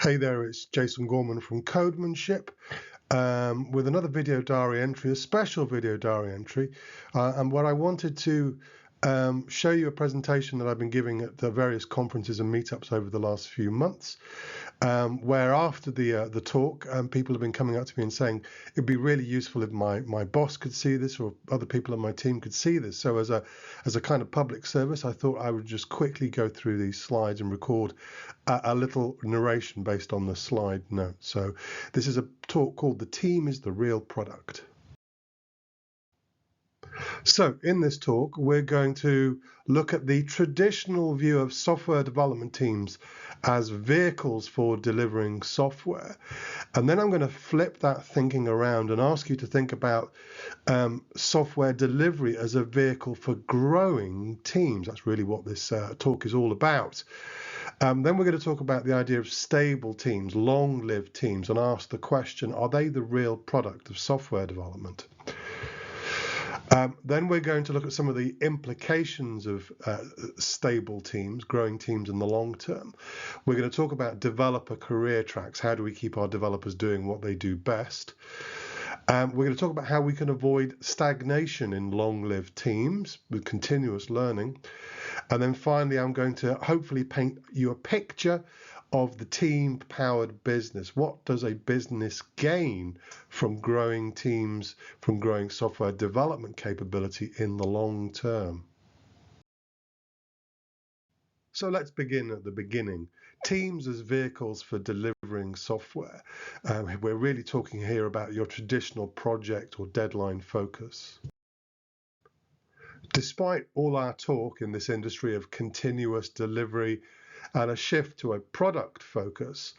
Hey there, it's Jason Gorman from Codemanship with another video diary entry, a special video diary entry. And what I wanted to show you a presentation that I've been giving at the various conferences and meetups over the last few months, where after the talk, people have been coming up to me and saying it'd be really useful if my boss could see this or other people on my team could see this. So as a kind of public service, I thought I would just quickly go through these slides and record a little narration based on the slide notes. So this is a talk called "The Team is the Real Product." So in this talk, we're going to look at the traditional view of software development teams as vehicles for delivering software. And then I'm going to flip that thinking around and ask you to think about software delivery as a vehicle for growing teams. That's really what this talk is all about. Then we're going to talk about the idea of stable teams, long-lived teams, and ask the question, are they the real product of software development? Then we're going to look at some of the implications of stable teams, growing teams in the long term. We're going to talk about developer career tracks. How do we keep our developers doing what they do best? We're going to talk about how we can avoid stagnation in long-lived teams with continuous learning. And then finally, I'm going to hopefully paint you a picture of the team-powered business. What does a business gain from growing teams, from growing software development capability in the long term? So let's begin at the beginning. Teams as vehicles for delivering software. We're really talking here about your traditional project or deadline focus. Despite all our talk in this industry of continuous delivery and a shift to a product focus,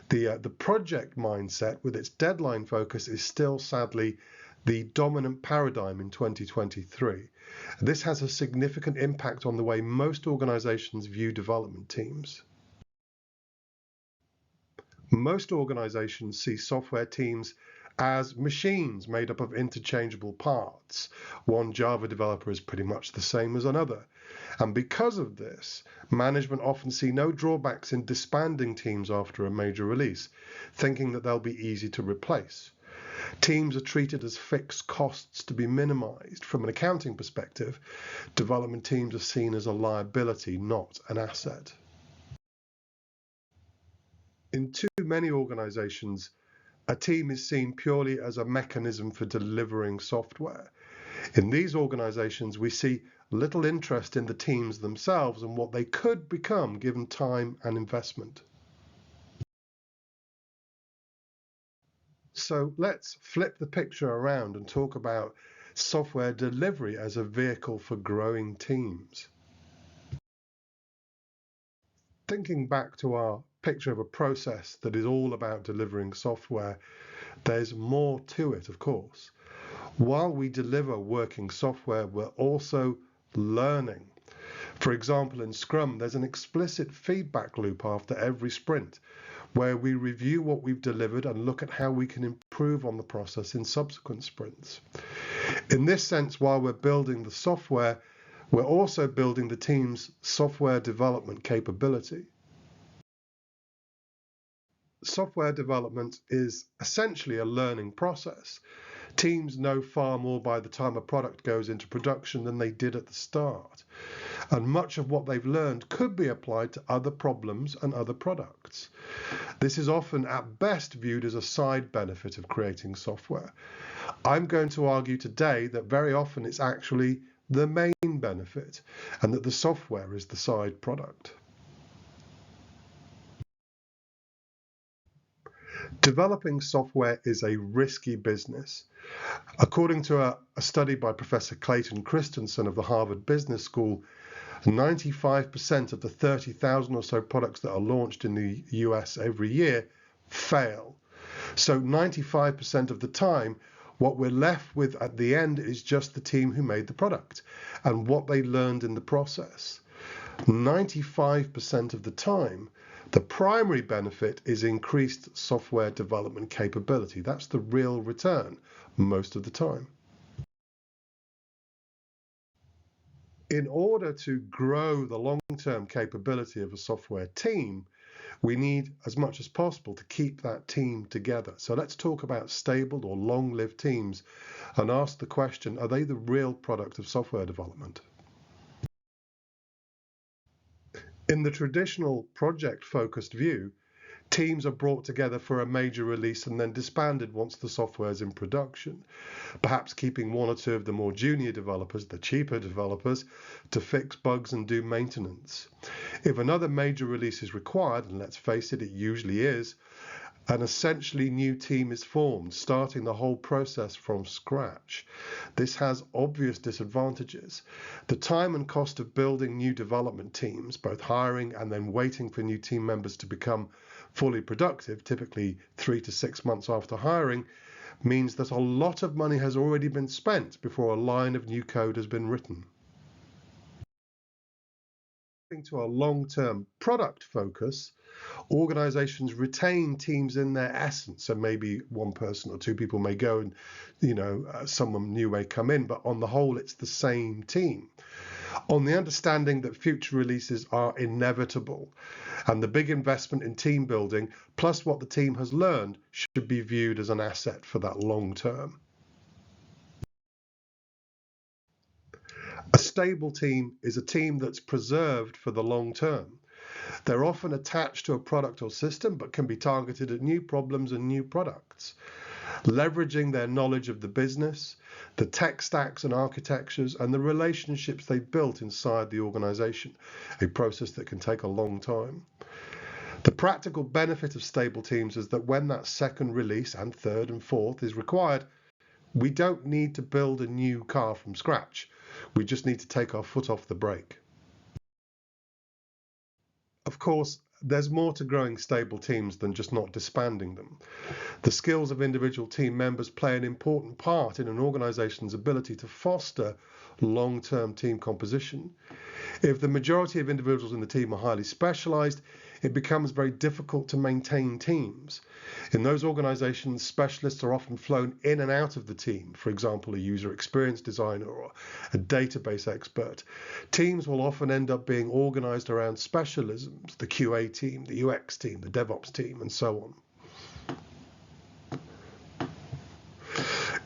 the project mindset with its deadline focus is still sadly the dominant paradigm in 2023. This has a significant impact on the way most organizations view development teams. Most organizations see software teams as machines made up of interchangeable parts. One Java developer is pretty much the same as another. And because of this, management often see no drawbacks in disbanding teams after a major release, thinking that they'll be easy to replace. Teams are treated as fixed costs to be minimized. From an accounting perspective, development teams are seen as a liability, not an asset. In too many organizations, a team is seen purely as a mechanism for delivering software. In these organizations, we see little interest in the teams themselves and what they could become given time and investment. So let's flip the picture around and talk about software delivery as a vehicle for growing teams. Thinking back to our picture of a process that is all about delivering software, there's more to it, of course. While we deliver working software, we're also learning. For example, in Scrum, there's an explicit feedback loop after every sprint, where we review what we've delivered and look at how we can improve on the process in subsequent sprints. In this sense, while we're building the software, we're also building the team's software development capability. Software development is essentially a learning process. Teams know far more by the time a product goes into production than they did at the start. And much of what they've learned could be applied to other problems and other products. This is often at best viewed as a side benefit of creating software. I'm going to argue today that very often it's actually the main benefit and that the software is the side product. Developing software is a risky business. According to a study by Professor Clayton Christensen of the Harvard Business School, 95% of the 30,000 or so products that are launched in the US every year fail. So 95% of the time, what we're left with at the end is just the team who made the product and what they learned in the process. 95% of the time, the primary benefit is increased software development capability. That's the real return most of the time. In order to grow the long-term capability of a software team, we need as much as possible to keep that team together. So let's talk about stable or long-lived teams and ask the question, are they the real product of software development? In the traditional project-focused view, teams are brought together for a major release and then disbanded once the software is in production, perhaps keeping one or two of the more junior developers, the cheaper developers, to fix bugs and do maintenance. If another major release is required, and let's face it, it usually is, an essentially new team is formed, starting the whole process from scratch. This has obvious disadvantages. The time and cost of building new development teams, both hiring and then waiting for new team members to become fully productive, typically 3 to 6 months after hiring, means that a lot of money has already been spent before a line of new code has been written. To a long-term product focus, organizations retain teams in their essence. So maybe one person or two people may go and, someone new may come in, but on the whole, it's the same team. On the understanding that future releases are inevitable, and the big investment in team building, plus what the team has learned, should be viewed as an asset for that long term. A stable team is a team that's preserved for the long term. They're often attached to a product or system, but can be targeted at new problems and new products, leveraging their knowledge of the business, the tech stacks and architectures, and the relationships they've built inside the organization, a process that can take a long time. The practical benefit of stable teams is that when that second release and third and fourth is required, we don't need to build a new car from scratch. We just need to take our foot off the brake. Of course, there's more to growing stable teams than just not disbanding them. The skills of individual team members play an important part in an organization's ability to foster long-term team composition. If the majority of individuals in the team are highly specialized, it becomes very difficult to maintain teams. In those organizations, specialists are often flown in and out of the team, for example, a user experience designer or a database expert. Teams will often end up being organized around specialisms, the QA team, the UX team, the DevOps team, and so on.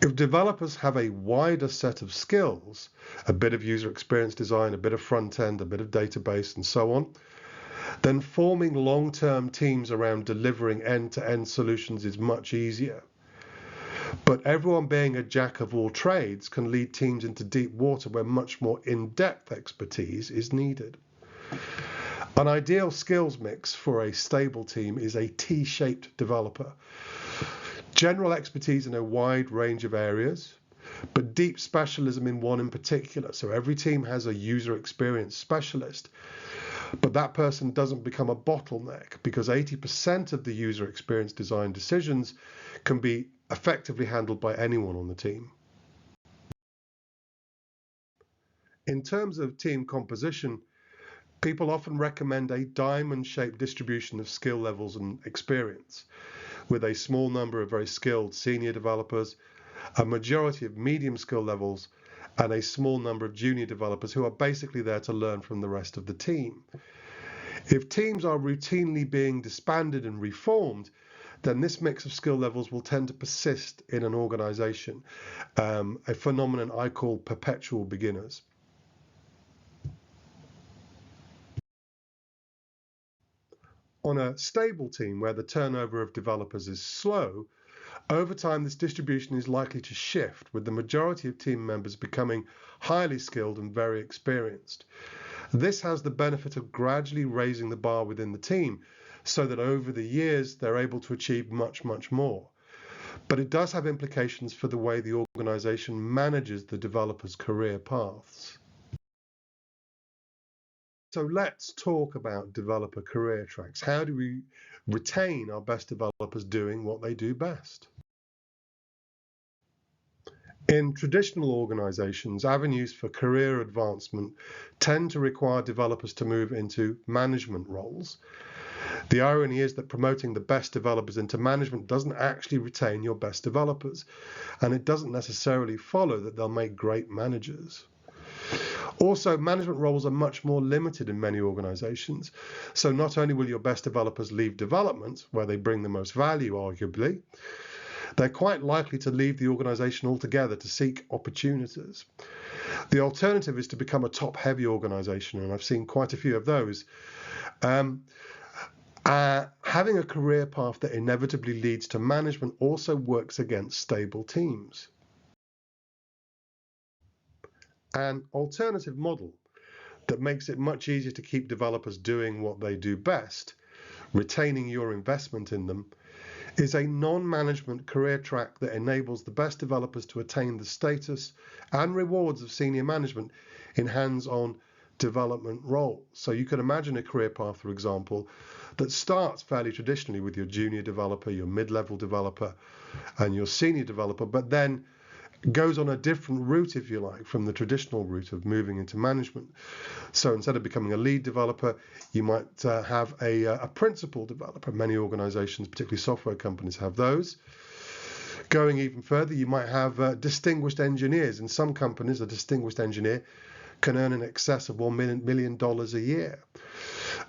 If developers have a wider set of skills, a bit of user experience design, a bit of front end, a bit of database, and so on, then forming long-term teams around delivering end-to-end solutions is much easier. But everyone being a jack of all trades can lead teams into deep water where much more in-depth expertise is needed. An ideal skills mix for a stable team is a T-shaped developer. General expertise in a wide range of areas, but deep specialism in one in particular. So every team has a user experience specialist, but that person doesn't become a bottleneck because 80% of the user experience design decisions can be effectively handled by anyone on the team. In terms of team composition, people often recommend a diamond-shaped distribution of skill levels and experience, with a small number of very skilled senior developers, a majority of medium skill levels, and a small number of junior developers who are basically there to learn from the rest of the team. If teams are routinely being disbanded and reformed, then this mix of skill levels will tend to persist in an organization, a phenomenon I call perpetual beginners. On a stable team where the turnover of developers is slow, over time this distribution is likely to shift, with the majority of team members becoming highly skilled and very experienced. This has the benefit of gradually raising the bar within the team so that over the years they're able to achieve much, much more. But it does have implications for the way the organization manages the developers' career paths. So let's talk about developer career tracks. How do we retain our best developers doing what they do best? In traditional organizations, avenues for career advancement tend to require developers to move into management roles. The irony is that promoting the best developers into management doesn't actually retain your best developers, and it doesn't necessarily follow that they'll make great managers. Also, management roles are much more limited in many organizations. So not only will your best developers leave development, where they bring the most value, arguably, they're quite likely to leave the organization altogether to seek opportunities. The alternative is to become a top-heavy organization, and I've seen quite a few of those. Having a career path that inevitably leads to management also works against stable teams. An alternative model that makes it much easier to keep developers doing what they do best, retaining your investment in them, is a non-management career track that enables the best developers to attain the status and rewards of senior management in hands-on development roles. So you could imagine a career path, for example, that starts fairly traditionally with your junior developer, your mid-level developer, and your senior developer, but then goes on a different route, if you like, from the traditional route of moving into management. So instead of becoming a lead developer, you might have a principal developer. Many organizations, particularly software companies, have those. Going even further, you might have distinguished engineers. In some companies, a distinguished engineer can earn in excess of $1 million a year.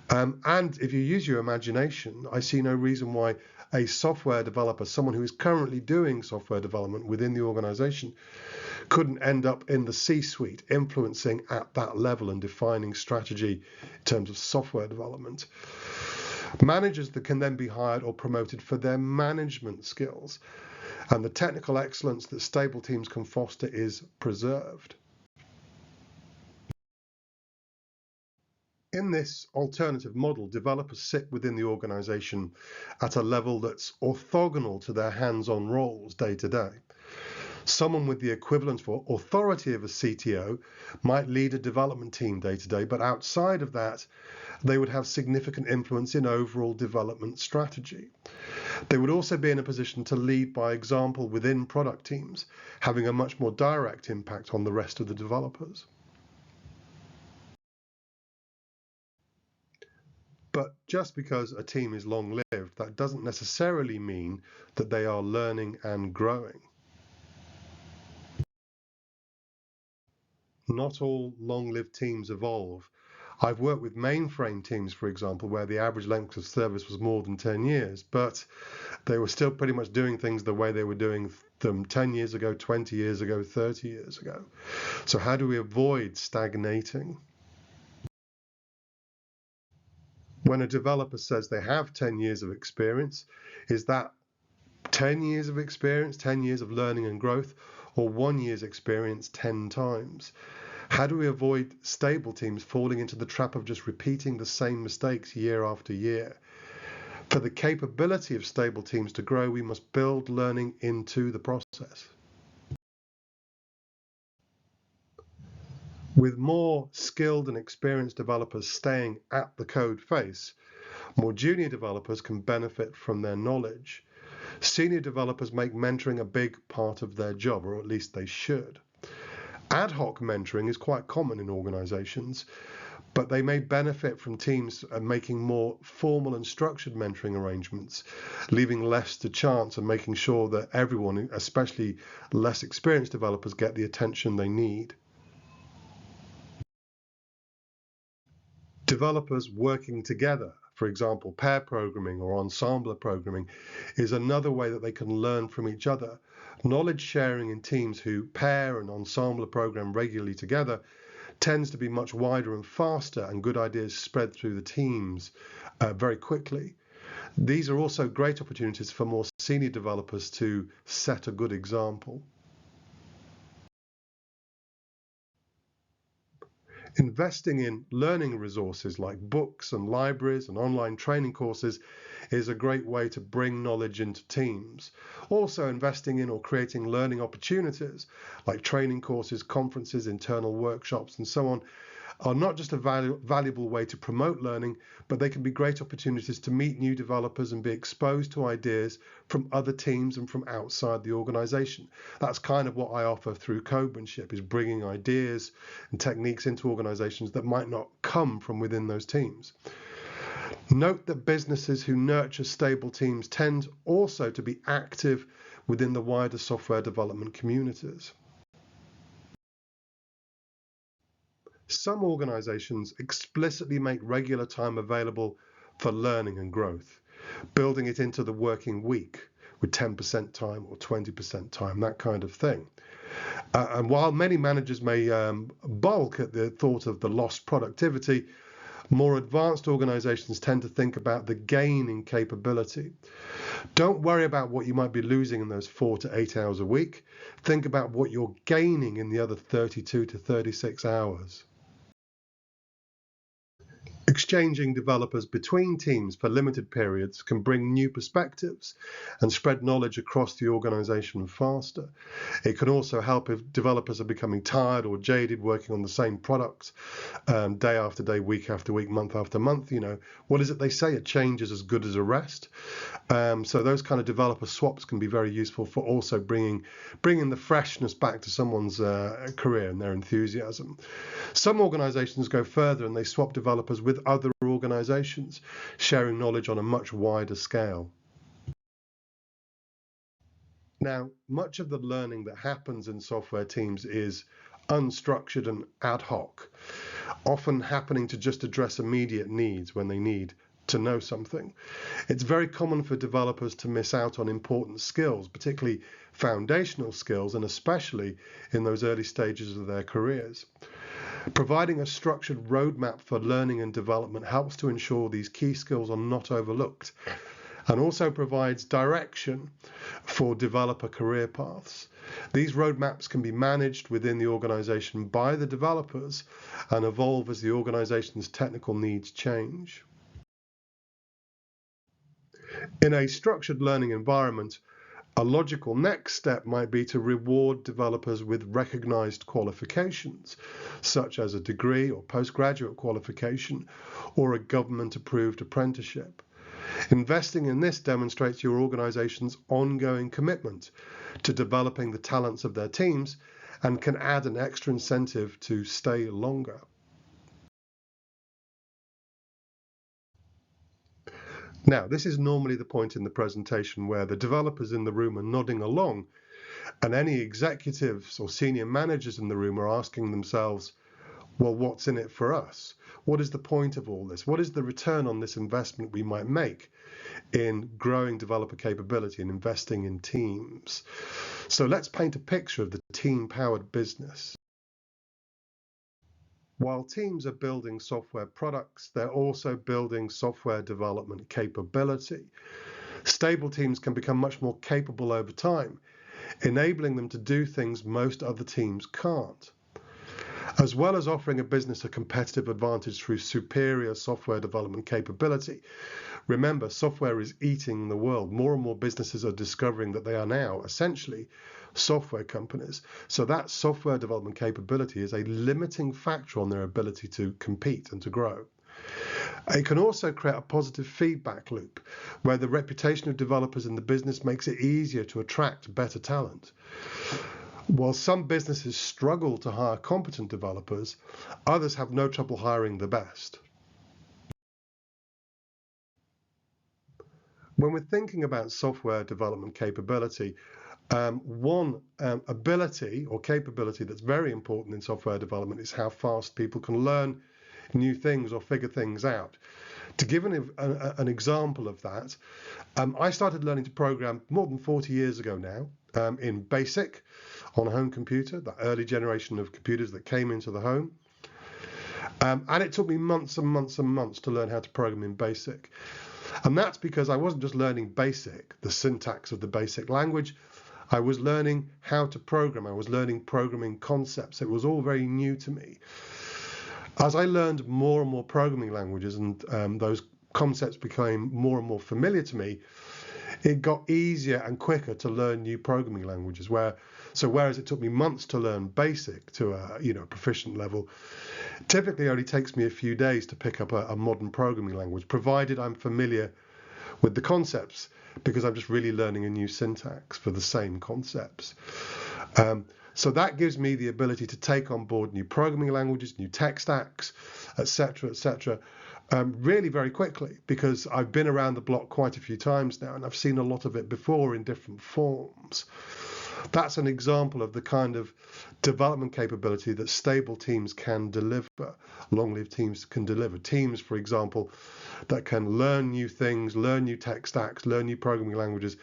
And if you use your imagination, I see no reason why a software developer, someone who is currently doing software development within the organization, couldn't end up in the C-suite, influencing at that level and defining strategy in terms of software development. Managers that can then be hired or promoted for their management skills, and the technical excellence that stable teams can foster is preserved. In this alternative model, developers sit within the organization at a level that's orthogonal to their hands-on roles day to day. Someone with the equivalent for authority of a CTO might lead a development team day to day, but outside of that, they would have significant influence in overall development strategy. They would also be in a position to lead by example within product teams, having a much more direct impact on the rest of the developers. But just because a team is long-lived, that doesn't necessarily mean that they are learning and growing. Not all long-lived teams evolve. I've worked with mainframe teams, for example, where the average length of service was more than 10 years, but they were still pretty much doing things the way they were doing them 10 years ago, 20 years ago, 30 years ago. So how do we avoid stagnating? When a developer says they have 10 years of experience, is that 10 years of experience, 10 years of learning and growth, or 1 year's experience 10 times? How do we avoid stable teams falling into the trap of just repeating the same mistakes year after year? For the capability of stable teams to grow, we must build learning into the process. With more skilled and experienced developers staying at the code face, more junior developers can benefit from their knowledge. Senior developers make mentoring a big part of their job, or at least they should. Ad hoc mentoring is quite common in organizations, but they may benefit from teams making more formal and structured mentoring arrangements, leaving less to chance and making sure that everyone, especially less experienced developers, get the attention they need. Developers working together, for example, pair programming or ensemble programming, is another way that they can learn from each other. Knowledge sharing in teams who pair and ensemble program regularly together tends to be much wider and faster, and good ideas spread through the teams very quickly. These are also great opportunities for more senior developers to set a good example. Investing in learning resources like books and libraries and online training courses is a great way to bring knowledge into teams. Also, investing in or creating learning opportunities like training courses, conferences, internal workshops, and so on are not just a valuable way to promote learning, but they can be great opportunities to meet new developers and be exposed to ideas from other teams and from outside the organization. That's kind of what I offer through codemanship, is bringing ideas and techniques into organizations that might not come from within those teams. Note that businesses who nurture stable teams tend also to be active within the wider software development communities. Some organizations explicitly make regular time available for learning and growth, building it into the working week with 10% time or 20% time, that kind of thing. And while many managers may balk at the thought of the lost productivity, more advanced organizations tend to think about the gain in capability. Don't worry about what you might be losing in those 4 to 8 hours a week. Think about what you're gaining in the other 32 to 36 hours. Exchanging developers between teams for limited periods can bring new perspectives and spread knowledge across the organization faster. It can also help if developers are becoming tired or jaded working on the same products day after day, week after week, month after month. What is it they say? A change is as good as a rest. So those kind of developer swaps can be very useful for also bringing the freshness back to someone's career and their enthusiasm. Some organizations go further and they swap developers with other organizations, sharing knowledge on a much wider scale. Now, much of the learning that happens in software teams is unstructured and ad hoc, often happening to just address immediate needs when they need to know something. It's very common for developers to miss out on important skills, particularly foundational skills, and especially in those early stages of their careers. Providing a structured roadmap for learning and development helps to ensure these key skills are not overlooked, and also provides direction for developer career paths. These roadmaps can be managed within the organization by the developers and evolve as the organization's technical needs change. In a structured learning environment, a logical next step might be to reward developers with recognized qualifications, such as a degree or postgraduate qualification or a government-approved apprenticeship. Investing in this demonstrates your organization's ongoing commitment to developing the talents of their teams and can add an extra incentive to stay longer. Now, this is normally the point in the presentation where the developers in the room are nodding along, and any executives or senior managers in the room are asking themselves, well, what's in it for us? What is the point of all this? What is the return on this investment we might make in growing developer capability and investing in teams? So let's paint a picture of the team-powered business. While teams are building software products, they're also building software development capability. Stable teams can become much more capable over time, enabling them to do things most other teams can't. As well as offering a business a competitive advantage through superior software development capability, remember, software is eating the world. More and more businesses are discovering that they are now essentially software companies. So that software development capability is a limiting factor on their ability to compete and to grow. It can also create a positive feedback loop where the reputation of developers in the business makes it easier to attract better talent. While some businesses struggle to hire competent developers, others have no trouble hiring the best. When we're thinking about software development capability, one ability or capability that's very important in software development is how fast people can learn new things or figure things out. To give an example of that, I started learning to program more than 40 years ago now in BASIC on a home computer, that early generation of computers that came into the home. And it took me months and months and months to learn how to program in BASIC. And that's because I wasn't just learning BASIC, the syntax of the BASIC language. I was learning how to program. I was learning programming concepts. It was all very new to me. As I learned more and more programming languages and those concepts became more and more familiar to me, it got easier and quicker to learn new programming languages. Whereas it took me months to learn BASIC to a proficient level, typically it only takes me a few days to pick up a modern programming language, provided I'm familiar with the concepts, because I'm just really learning a new syntax for the same concepts. So that gives me the ability to take on board new programming languages, new tech stacks, etc., really very quickly, because I've been around the block quite a few times now and I've seen a lot of it before in different forms. That's an example of the kind of development capability that stable teams can deliver, long-lived teams can deliver. Teams, for example, that can learn new things, learn new tech stacks, learn new programming languages,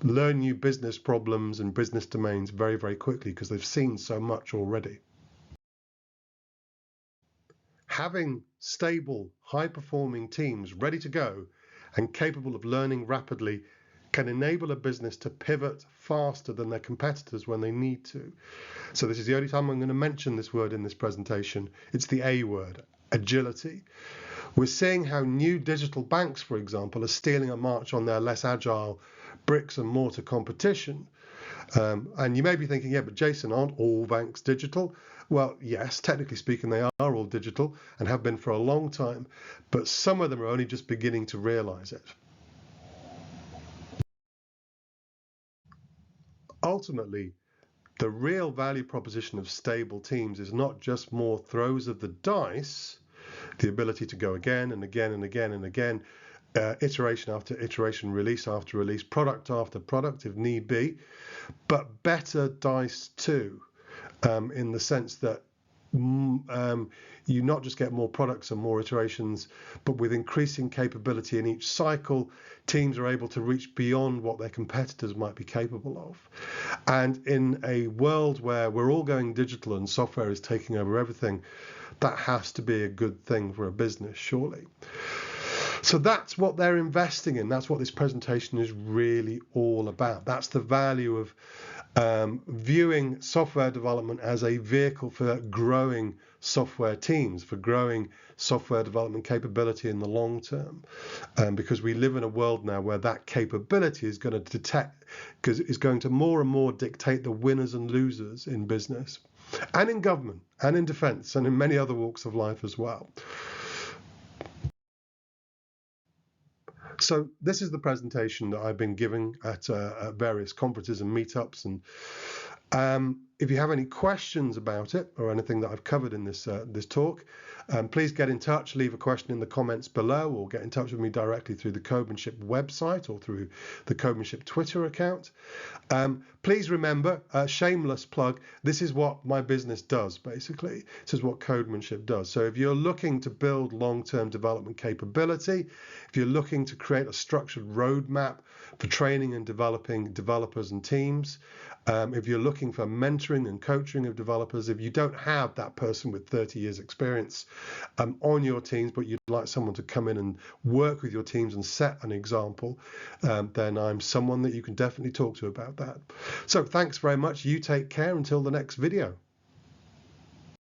learn new business problems and business domains very, very quickly because they've seen so much already. Having stable, high-performing teams ready to go and capable of learning rapidly can enable a business to pivot faster than their competitors when they need to. So this is the only time I'm going to mention this word in this presentation. It's the A word, agility. We're seeing how new digital banks, for example, are stealing a march on their less agile bricks and mortar competition. And you may be thinking, yeah, but Jason, aren't all banks digital? Well, yes, technically speaking, they are all digital and have been for a long time, but some of them are only just beginning to realize it. Ultimately, the real value proposition of stable teams is not just more throws of the dice, the ability to go again and again and again and again, iteration after iteration, release after release, product after product if need be, but better dice too, in the sense that you not just get more products and more iterations, but with increasing capability in each cycle, teams are able to reach beyond what their competitors might be capable of. And in a world where we're all going digital and software is taking over everything, that has to be a good thing for a business, surely. So that's what they're investing in. That's what this presentation is really all about. That's the value of viewing software development as a vehicle for growing software teams, for growing software development capability in the long term. Because we live in a world now where that capability is going to detect, because it's going to more and more dictate the winners and losers in business and in government and in defense and in many other walks of life as well. So this is the presentation that I've been giving at various conferences and meetups. And if you have any questions about it or anything that I've covered in this talk, please get in touch, leave a question in the comments below, or get in touch with me directly through the Codemanship website or through the Codemanship Twitter account. Please remember, shameless plug, this is what my business does, basically. This is what Codemanship does. So if you're looking to build long-term development capability, if you're looking to create a structured roadmap for training and developing developers and teams, if you're looking for mentoring and coaching of developers, if you don't have that person with 30 years experience on your teams, but you'd like someone to come in and work with your teams and set an example, then I'm someone that you can definitely talk to about that. So thanks very much. You take care until the next video.